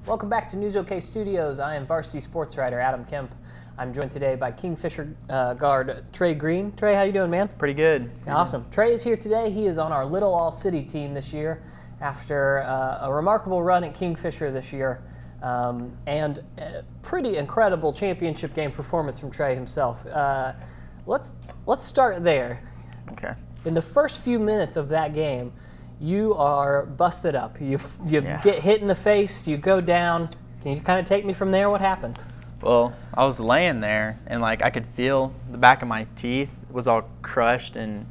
Welcome back to News OK Studios. I am varsity sports writer Adam Kemp. I'm joined today by Kingfisher guard Trey Green. Trey, how you doing, man? Pretty good. Awesome. Trey is here today. He is on our Little All-City team this year after a remarkable run at Kingfisher this year and a pretty incredible championship game performance from Trey himself. Let's start there. Okay. In the first few minutes of that game, you are busted up. You get hit in the face, you go down. Can you kind of take me from there? What happens? Well, I was laying there, and like I could feel the back of my teeth was all crushed, and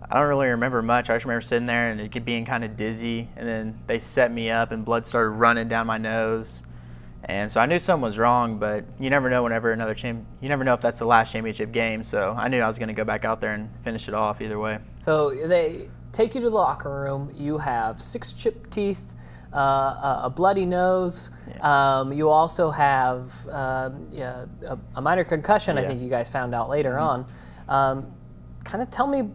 I don't really remember much. I just remember sitting there and it being kind of dizzy, and then they set me up, and blood started running down my nose, and so I knew something was wrong. But you never know whenever you never know if that's the last championship game. So I knew I was going to go back out there and finish it off either way. So they take you to the locker room. You have 6 chipped teeth, a bloody nose. Yeah. You also have a minor concussion, I think you guys found out later on. Kind of tell me,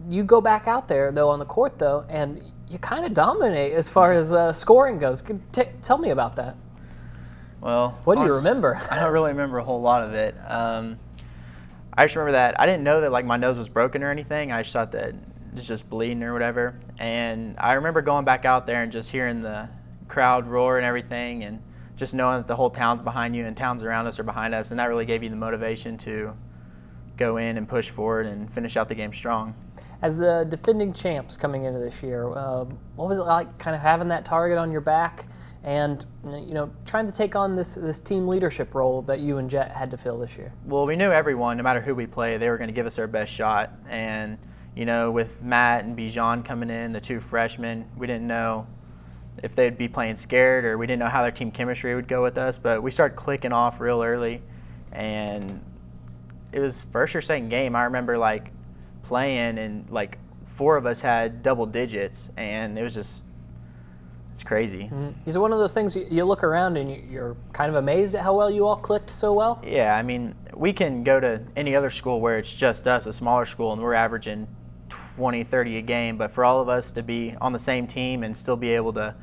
you go back out there, though, on the court, though, and you kind of dominate as far as scoring goes. Tell me about that. Well, what do you remember? I don't really remember a whole lot of it. I just remember that I didn't know that like my nose was broken or anything. I just thought that was just bleeding or whatever. And I remember going back out there and just hearing the crowd roar and everything, and just knowing that the whole town's behind you and towns around us are behind us, and that really gave you the motivation to go in and push forward and finish out the game strong. As the defending champs coming into this year, what was it like kind of having that target on your back and trying to take on this team leadership role that you and Jet had to fill this year? Well, we knew everyone, no matter who we play, they were going to give us their best shot. And with Matt and Bijan coming in, the 2 freshmen, we didn't know if they'd be playing scared, or we didn't know how their team chemistry would go with us. But we started clicking off real early, and it was first or second game. I remember like playing, and like 4 of us had double digits, and it was just, it's crazy. Mm-hmm. Is it one of those things you look around and you're kind of amazed at how well you all clicked so well? Yeah, I mean, we can go to any other school where it's just us, a smaller school, and we're averaging 20, 30 a game, but for all of us to be on the same team and still be able to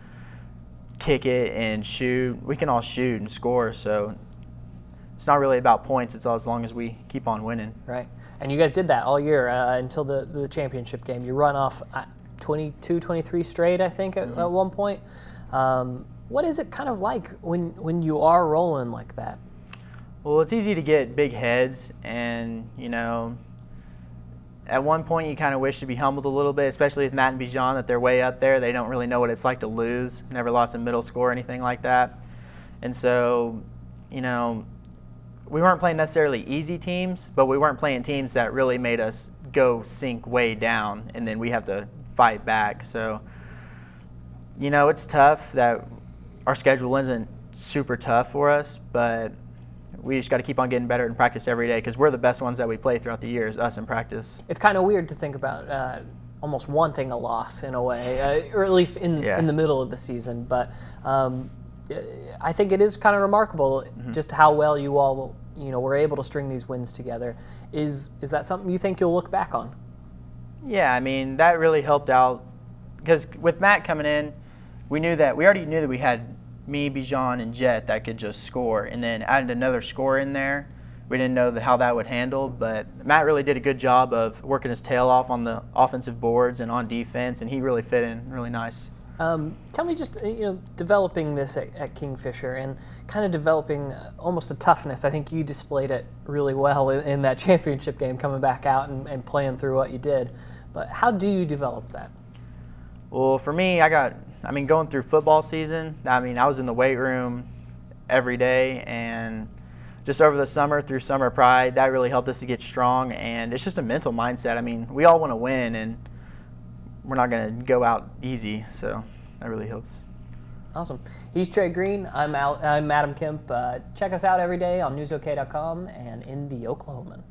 kick it and shoot, we can all shoot and score, so it's not really about points. It's all as long as we keep on winning. Right. And you guys did that all year until the championship game. You run off 22, 23 straight, I think, at one point. What is it kind of like when you are rolling like that? Well, it's easy to get big heads, and, at one point you kind of wish to be humbled a little bit, especially with Matt and Bijan, that they're way up there. They don't really know what it's like to lose. Never lost in middle school or anything like that. And so, we weren't playing necessarily easy teams, but we weren't playing teams that really made us go sink way down, and then we have to fight back. So, it's tough that our schedule isn't super tough for us, but we just got to keep on getting better in practice every day, because we're the best ones that we play throughout the years, us in practice. It's kind of weird to think about almost wanting a loss in a way, or at least in the middle of the season. But I think it is kind of remarkable just how well you all were able to string these wins together. Is that something you think you'll look back on? Yeah, I mean, that really helped out, because with Matt coming in, we already knew that we had me, Bijan, and Jet that could just score, and then added another scorer in there. We didn't know how that would handle, but Matt really did a good job of working his tail off on the offensive boards and on defense, and he really fit in really nice. Tell me just, developing this at Kingfisher and kind of developing almost a toughness. I think you displayed it really well in that championship game, coming back out and playing through what you did. But how do you develop that? Well, for me, going through football season, I was in the weight room every day, and just over the summer through Summer Pride, that really helped us to get strong, and it's just a mental mindset. We all want to win, and we're not going to go out easy, so that really helps. Awesome. He's Trey Green. I'm Adam Kemp. Check us out every day on newsok.com and in the Oklahoman.